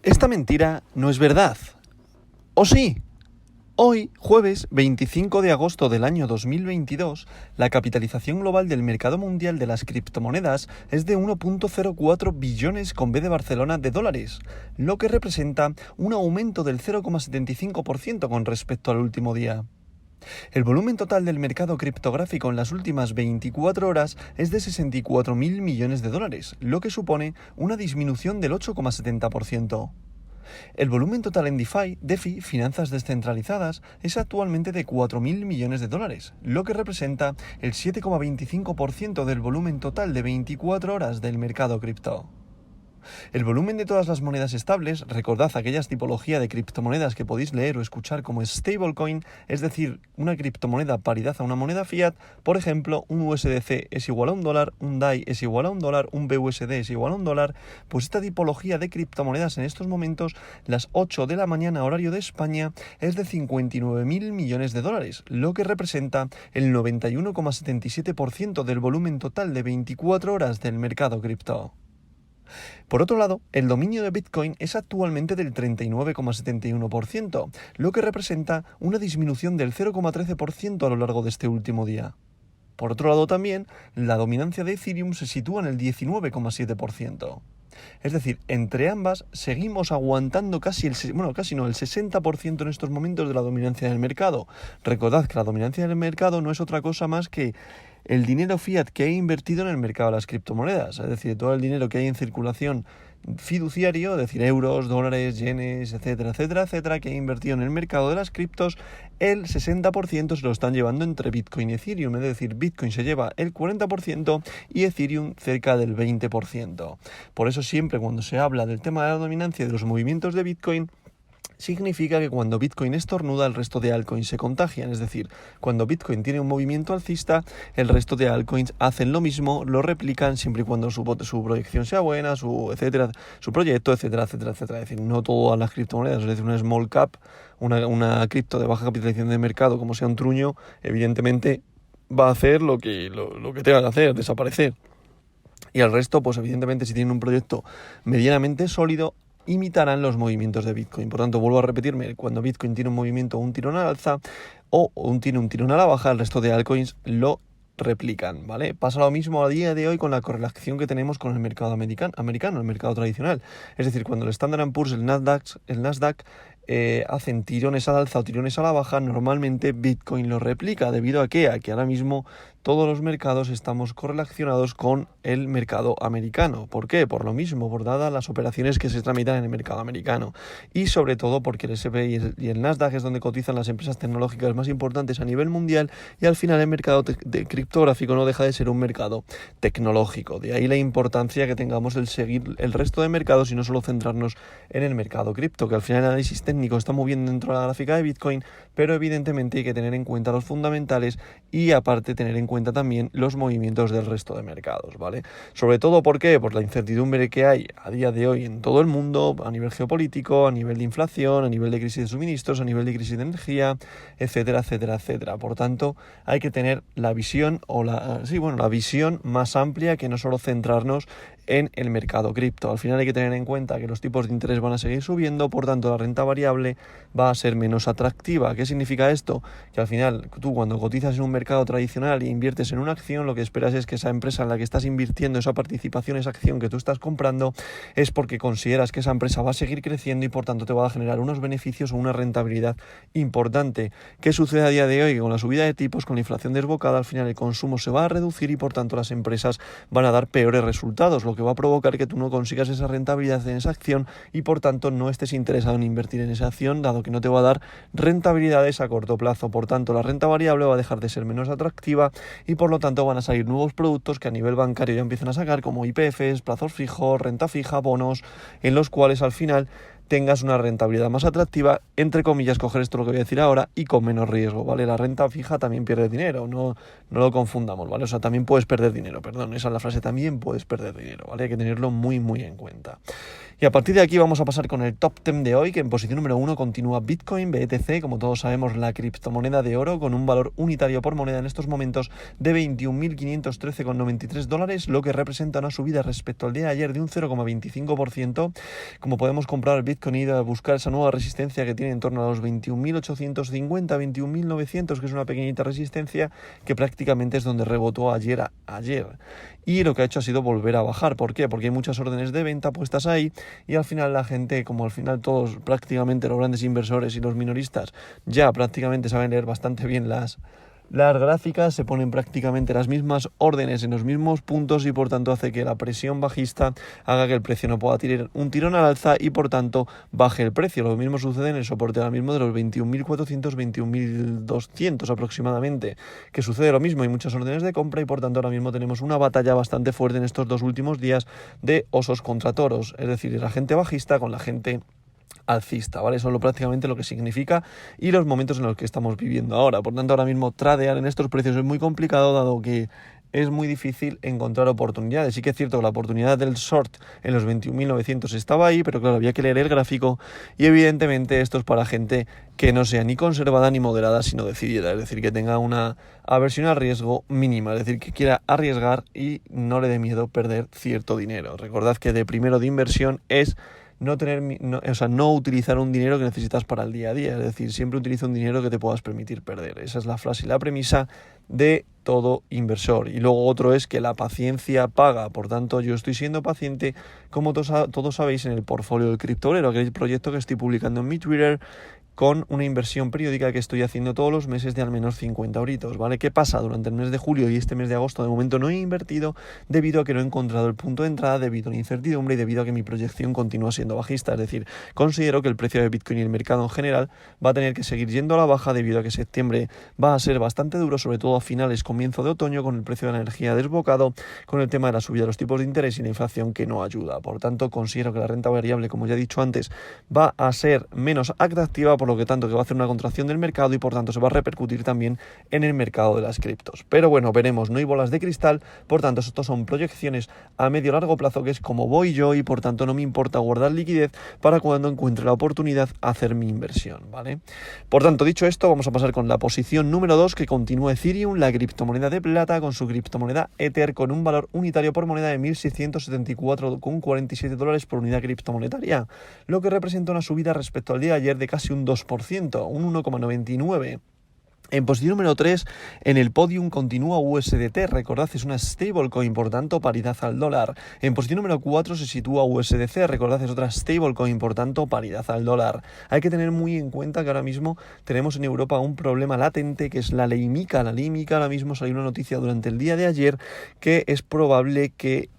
Esta mentira no es verdad. ¿O sí? Hoy, jueves 25 de agosto del año 2022, la capitalización global del mercado mundial de las criptomonedas es de 1.04 billones con B de Barcelona de dólares, lo que representa un aumento del 0,75% con respecto al último día. El volumen total del mercado criptográfico en las últimas 24 horas es de 64.000 millones de dólares, lo que supone una disminución del 8,70%. El volumen total en DeFi, finanzas descentralizadas, es actualmente de 4.000 millones de dólares, lo que representa el 7,25% del volumen total de 24 horas del mercado cripto. El volumen de todas las monedas estables, recordad aquellas tipologías de criptomonedas que podéis leer o escuchar como stablecoin, es decir, una criptomoneda paridad a una moneda fiat, por ejemplo, un USDC es igual a $1, un DAI es igual a $1, un BUSD es igual a $1, pues esta tipología de criptomonedas en estos momentos, las 8 de la mañana horario de España, es de 59.000 millones de dólares, lo que representa el 91,77% del volumen total de 24 horas del mercado cripto. Por otro lado, el dominio de Bitcoin es actualmente del 39,71%, lo que representa una disminución del 0,13% a lo largo de este último día. Por otro lado también, la dominancia de Ethereum se sitúa en el 19,7%. Es decir, entre ambas seguimos aguantando el 60% en estos momentos de la dominancia del mercado. Recordad que la dominancia del mercado no es otra cosa más que el dinero fiat que hay invertido en el mercado de las criptomonedas, es decir, todo el dinero que hay en circulación fiduciario, es decir, euros, dólares, yenes, etcétera, etcétera, etcétera, que hay invertido en el mercado de las criptos, el 60% se lo están llevando entre Bitcoin y Ethereum, es decir, Bitcoin se lleva el 40% y Ethereum cerca del 20%. Por eso siempre cuando se habla del tema de la dominancia de los movimientos de Bitcoin, significa que cuando Bitcoin estornuda, el resto de altcoins se contagian. Es decir, cuando Bitcoin tiene un movimiento alcista, el resto de altcoins hacen lo mismo, lo replican siempre y cuando su proyección sea buena, su proyecto, etcétera, etcétera, etcétera. Es decir, no todas las criptomonedas, es decir, una small cap, una cripto de baja capitalización de mercado, como sea un truño, evidentemente va a hacer lo que tenga que hacer, desaparecer. Y el resto, pues evidentemente, si tienen un proyecto medianamente sólido, imitarán los movimientos de Bitcoin. Por tanto, vuelvo a repetirme, cuando Bitcoin tiene un movimiento, un tirón al alza o tiene un tirón a la baja, el resto de altcoins lo replican, ¿vale? Pasa lo mismo a día de hoy con la correlación que tenemos con el mercado americano, el mercado tradicional. Es decir, cuando el Standard & Poor's, el Nasdaq hacen tirones al alza o tirones a la baja, normalmente Bitcoin lo replica. ¿Debido a qué? A que ahora mismo todos los mercados estamos correlacionados con el mercado americano. ¿Por qué? Por lo mismo, por dadas las operaciones que se tramitan en el mercado americano. Y sobre todo porque el S&P y el Nasdaq es donde cotizan las empresas tecnológicas más importantes a nivel mundial, y al final el mercado criptográfico no deja de ser un mercado tecnológico. De ahí la importancia que tengamos el seguir el resto de mercados y no solo centrarnos en el mercado cripto, que al final el análisis técnico está moviendo dentro de la gráfica de Bitcoin, pero evidentemente hay que tener en cuenta los fundamentales y aparte tener en cuenta también los movimientos del resto de mercados, ¿vale? Sobre todo, ¿por qué? Por la incertidumbre que hay a día de hoy en todo el mundo, a nivel geopolítico, a nivel de inflación, a nivel de crisis de suministros, a nivel de crisis de energía, etcétera, etcétera, etcétera. Por tanto, hay que tener la visión la visión más amplia, que no solo centrarnos en el mercado cripto. Al final hay que tener en cuenta que los tipos de interés van a seguir subiendo, por tanto la renta variable va a ser menos atractiva. ¿Qué significa esto? Que al final tú, cuando cotizas en un mercado tradicional e inviertes en una acción, lo que esperas es que esa empresa en la que estás invirtiendo, esa participación, esa acción que tú estás comprando, es porque consideras que esa empresa va a seguir creciendo y por tanto te va a generar unos beneficios o una rentabilidad importante. ¿Qué sucede a día de hoy? Que con la subida de tipos, con la inflación desbocada, al final el consumo se va a reducir y por tanto las empresas van a dar peores resultados, lo que va a provocar que tú no consigas esa rentabilidad en esa acción y por tanto no estés interesado en invertir en esa acción, dado que no te va a dar rentabilidades a corto plazo. Por tanto, la renta variable va a dejar de ser menos atractiva y por lo tanto van a salir nuevos productos que a nivel bancario ya empiezan a sacar, como YPFs, plazos fijos, renta fija, bonos, en los cuales al final tengas una rentabilidad más atractiva, entre comillas, coger esto lo que voy a decir ahora, y con menos riesgo, ¿vale? La renta fija también pierde dinero, no lo confundamos, ¿vale? O sea, también puedes perder dinero, esa es la frase, también puedes perder dinero, ¿vale? Hay que tenerlo muy, muy en cuenta. Y a partir de aquí vamos a pasar con el top 10 de hoy, que en posición número 1 continúa Bitcoin, BTC, como todos sabemos, la criptomoneda de oro, con un valor unitario por moneda en estos momentos de 21.513,93 dólares, lo que representa una subida respecto al día de ayer de un 0,25%. Como podemos comprar Bitcoin y ir a buscar esa nueva resistencia que tiene en torno a los 21.850, 21.900, que es una pequeñita resistencia que prácticamente es donde rebotó ayer. Y lo que ha hecho ha sido volver a bajar. ¿Por qué? Porque hay muchas órdenes de venta puestas ahí y al final la gente, como al final todos prácticamente los grandes inversores y los minoristas ya prácticamente saben leer bastante bien las gráficas, se ponen prácticamente las mismas órdenes en los mismos puntos y por tanto hace que la presión bajista haga que el precio no pueda tirar un tirón al alza y por tanto baje el precio. Lo mismo sucede en el soporte ahora mismo de los 21.400, 21.200 aproximadamente, que sucede lo mismo, hay muchas órdenes de compra y por tanto ahora mismo tenemos una batalla bastante fuerte en estos 2 últimos días de osos contra toros, es decir, la gente bajista con la gente alcista, ¿vale? Eso es prácticamente lo que significa y los momentos en los que estamos viviendo ahora. Por tanto, ahora mismo tradear en estos precios es muy complicado, dado que es muy difícil encontrar oportunidades. Sí que es cierto que la oportunidad del short en los 21.900 estaba ahí, pero claro, había que leer el gráfico y evidentemente esto es para gente que no sea ni conservada ni moderada, sino decidida, es decir, que tenga una aversión al riesgo mínima, es decir, que quiera arriesgar y no le dé miedo perder cierto dinero. Recordad que de primero de inversión es no utilizar un dinero que necesitas para el día a día, es decir, siempre utiliza un dinero que te puedas permitir perder. Esa es la frase y la premisa de todo inversor. Y luego otro es que la paciencia paga, por tanto yo estoy siendo paciente, como todos sabéis, en el portfolio del criptolero, aquel proyecto que estoy publicando en mi Twitter, con una inversión periódica que estoy haciendo todos los meses de al menos 50 euritos, ¿vale? ¿Qué pasa? Durante el mes de julio y este mes de agosto de momento no he invertido debido a que no he encontrado el punto de entrada, debido a la incertidumbre y debido a que mi proyección continúa siendo bajista. Es decir, considero que el precio de Bitcoin y el mercado en general va a tener que seguir yendo a la baja debido a que septiembre va a ser bastante duro, sobre todo a finales, comienzo de otoño, con el precio de la energía desbocado, con el tema de la subida de los tipos de interés y la inflación que no ayuda. Por tanto, considero que la renta variable, como ya he dicho antes, va a ser menos atractiva, por lo que tanto que va a hacer una contracción del mercado y por tanto se va a repercutir también en el mercado de las criptos. Pero bueno, veremos, no hay bolas de cristal, por tanto estos son proyecciones a medio largo plazo, que es como voy yo y por tanto no me importa guardar liquidez para cuando encuentre la oportunidad hacer mi inversión, ¿vale? Por tanto, dicho esto, vamos a pasar con la posición número 2, que continúa Ethereum, la criptomoneda de plata, con su criptomoneda Ether, con un valor unitario por moneda de 1.674,47 dólares por unidad criptomonetaria, lo que representa una subida respecto al día de ayer de casi un 2%, un 1,99%. En posición número 3, en el podium continúa USDT, recordad es una stablecoin, por tanto paridad al dólar. En posición número 4 se sitúa USDC, recordad es otra stablecoin, por tanto paridad al dólar. Hay que tener muy en cuenta que ahora mismo tenemos en Europa un problema latente, que es la ley MiCA. La ley MiCA, ahora mismo salió una noticia durante el día de ayer que es probable que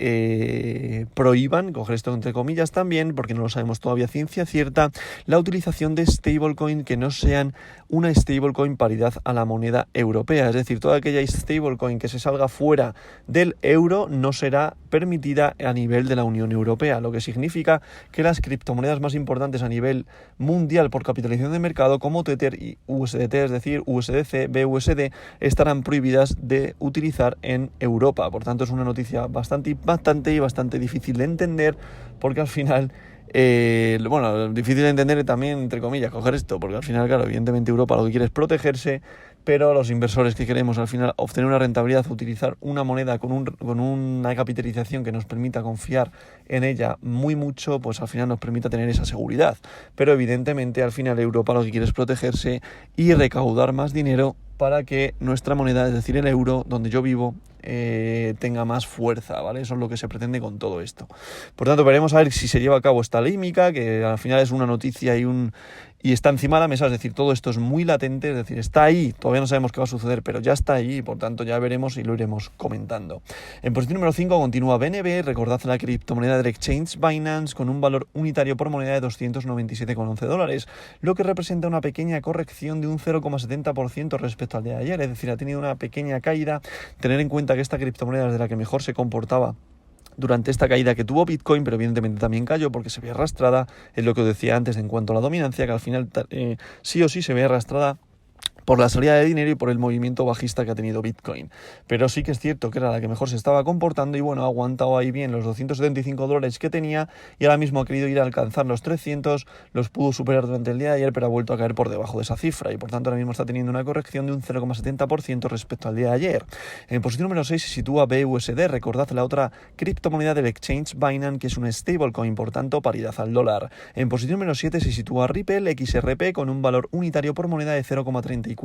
prohíban, coger esto entre comillas también, porque no lo sabemos todavía ciencia cierta, la utilización de stablecoin que no sean una stablecoin paridad a la moneda europea, es decir, toda aquella stablecoin que se salga fuera del euro no será permitida a nivel de la Unión Europea, lo que significa que las criptomonedas más importantes a nivel mundial por capitalización de mercado, como Tether y USDT, es decir, USDC, BUSD, estarán prohibidas de utilizar en Europa. Por tanto, es una noticia bastante impactante y bastante difícil de entender, porque al final difícil de entender también, entre comillas, coger esto, porque al final, claro, evidentemente Europa lo que quiere es protegerse, pero los inversores que queremos al final obtener una rentabilidad, utilizar una moneda con una capitalización que nos permita confiar en ella muy mucho, pues al final nos permita tener esa seguridad. Pero evidentemente al final Europa lo que quiere es protegerse y recaudar más dinero para que nuestra moneda, es decir, el euro, donde yo vivo, tenga más fuerza, ¿vale? Eso es lo que se pretende con todo esto. Por tanto, veremos a ver si se lleva a cabo esta ley MiCA, que al final es una noticia y está encima de la mesa, es decir, todo esto es muy latente, es decir, está ahí, todavía no sabemos qué va a suceder, pero ya está ahí, por tanto ya veremos y lo iremos comentando. En posición número 5 continúa BNB, recordad la criptomoneda del exchange Binance, con un valor unitario por moneda de 297,11 dólares, lo que representa una pequeña corrección de un 0,70% respecto al día de ayer, es decir, ha tenido una pequeña caída. Tener en cuenta que esta criptomoneda es de la que mejor se comportaba durante esta caída que tuvo Bitcoin, pero evidentemente también cayó porque se ve arrastrada, es lo que os decía antes en cuanto a la dominancia, que al final sí o sí se ve arrastrada por la salida de dinero y por el movimiento bajista que ha tenido Bitcoin. Pero sí que es cierto que era la que mejor se estaba comportando y bueno, ha aguantado ahí bien los $275 que tenía y ahora mismo ha querido ir a alcanzar los 300, los pudo superar durante el día de ayer, pero ha vuelto a caer por debajo de esa cifra y por tanto ahora mismo está teniendo una corrección de un 0,70% respecto al día de ayer. En posición número 6 se sitúa BUSD, recordad la otra criptomoneda del exchange Binance, que es un stablecoin, por tanto paridad al dólar. En posición número 7 se sitúa Ripple XRP con un valor unitario por moneda de $0,34,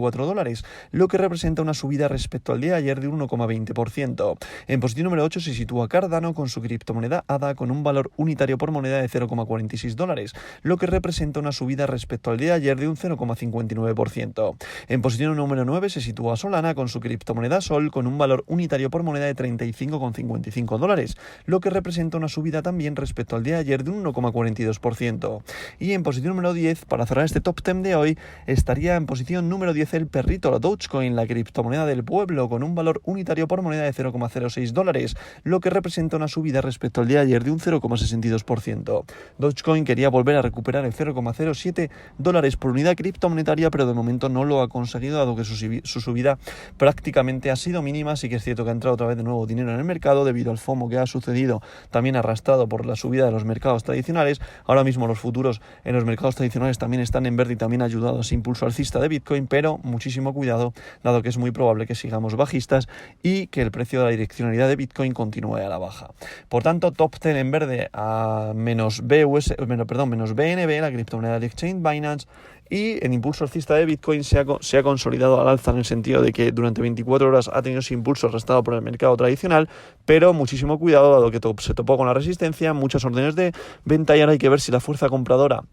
lo que representa una subida respecto al día de ayer de un 1,20%. En posición número 8 se sitúa Cardano con su criptomoneda ADA con un valor unitario por moneda de $0,46, lo que representa una subida respecto al día de ayer de un 0,59%. En posición número 9 se sitúa Solana con su criptomoneda Sol con un valor unitario por moneda de $35,55, lo que representa una subida también respecto al día de ayer de un 1,42%. Y en posición número 10, para cerrar este top 10 de hoy, estaría en posición número 10 el perrito, la Dogecoin, la criptomoneda del pueblo, con un valor unitario por moneda de $0,06, lo que representa una subida respecto al día de ayer de un 0,62%. Dogecoin quería volver a recuperar el $0,07 por unidad criptomonetaria, pero de momento no lo ha conseguido, dado que su subida prácticamente ha sido mínima. Sí que es cierto que ha entrado otra vez de nuevo dinero en el mercado debido al FOMO que ha sucedido, también arrastrado por la subida de los mercados tradicionales. Ahora mismo los futuros en los mercados tradicionales también están en verde y también ha ayudado a ese impulso alcista de Bitcoin, pero muchísimo cuidado, dado que es muy probable que sigamos bajistas y que el precio de la direccionalidad de Bitcoin continúe a la baja. Por tanto, top 10 en verde a menos BNB, la criptomoneda del exchange Binance, y el impulso alcista de Bitcoin se ha consolidado al alza en el sentido de que durante 24 horas ha tenido ese impulso arrastrado por el mercado tradicional, pero muchísimo cuidado, dado que se topó con la resistencia, muchas órdenes de venta y ahora hay que ver si la fuerza compradora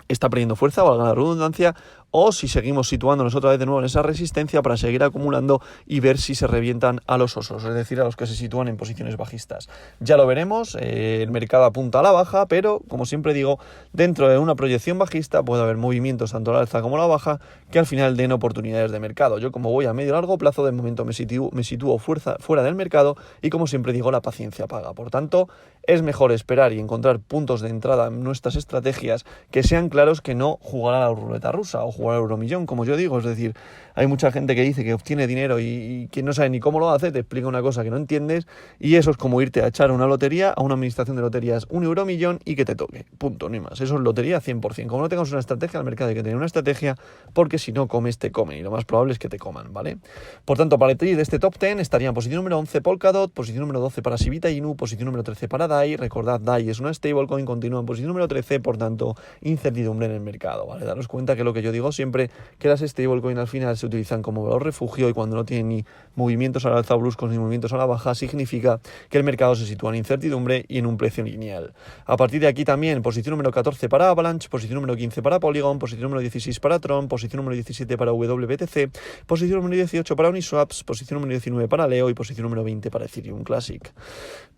está perdiendo fuerza, valga la redundancia, o si seguimos situándonos otra vez de nuevo en esa resistencia para seguir acumulando y ver si se revientan a los osos, es decir, a los que se sitúan en posiciones bajistas. Ya lo veremos, el mercado apunta a la baja, pero como siempre digo, dentro de una proyección bajista puede haber movimientos tanto a la alza como a la baja que al final den oportunidades de mercado. Yo, como voy a medio y largo plazo, de momento me sitúo fuera del mercado y, como siempre digo, la paciencia paga. Por tanto, es mejor esperar y encontrar puntos de entrada en nuestras estrategias que sean claros, que no jugar a la ruleta rusa o jugar al euromillón, como yo digo. Es decir, hay mucha gente que dice que obtiene dinero y que no sabe ni cómo lo hace, te explica una cosa que no entiendes y eso es como irte a echar una lotería, a una administración de loterías, un euromillón y que te toque. Punto, no hay más. Eso es lotería 100%. Como no tengas una estrategia, al mercado hay que tener una estrategia, porque si no comes, te comen y lo más probable es que te coman, ¿vale? Por tanto, para el trade de este top 10 estaría en posición número 11 Polkadot, posición número 12 para Shibata Inu, posición número 13 para DAI. Recordad, DAI es una stablecoin, continúa en posición número 13, por tanto, incertidumbre en el mercado, ¿vale? Daros cuenta que lo que yo digo siempre, que las stablecoin al final se utilizan como valor refugio y cuando no tienen ni movimientos a la alza bruscos ni movimientos a la baja, significa que el mercado se sitúa en incertidumbre y en un precio lineal. A partir de aquí también, posición número 14 para Avalanche, posición número 15 para Polygon, posición número 16 para Tron, posición número 17 para WBTC, posición número 18 para Uniswaps, posición número 19 para Leo y posición número 20 para Ethereum Classic.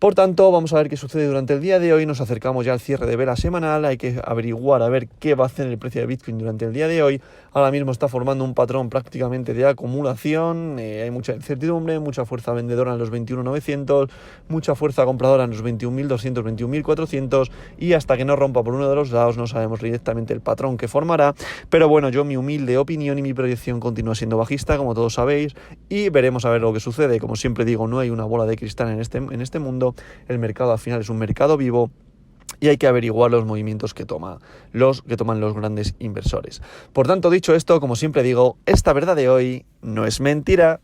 Por tanto, vamos a ver qué sucede durante el día de hoy. Nos acercamos ya al cierre de vela semanal, hay que averiguar a ver qué va a hacer el precio de Bitcoin durante el día de hoy. Ahora mismo está formando un patrón prácticamente de acumulación, hay mucha incertidumbre, mucha fuerza vendedora en los 21.900, mucha fuerza compradora en los 21.200, 21.400 y hasta que no rompa por uno de los lados no sabemos directamente el patrón que formará, pero bueno, yo, mi humilde opinión y mi proyección continúa siendo bajista, como todos sabéis, y veremos a ver lo que sucede. Como siempre digo, no hay una bola de cristal en este mundo, el mercado al final es un mercado vivo y hay que averiguar los movimientos que toman los grandes inversores. Por tanto, dicho esto, como siempre digo, esta verdad de hoy no es mentira.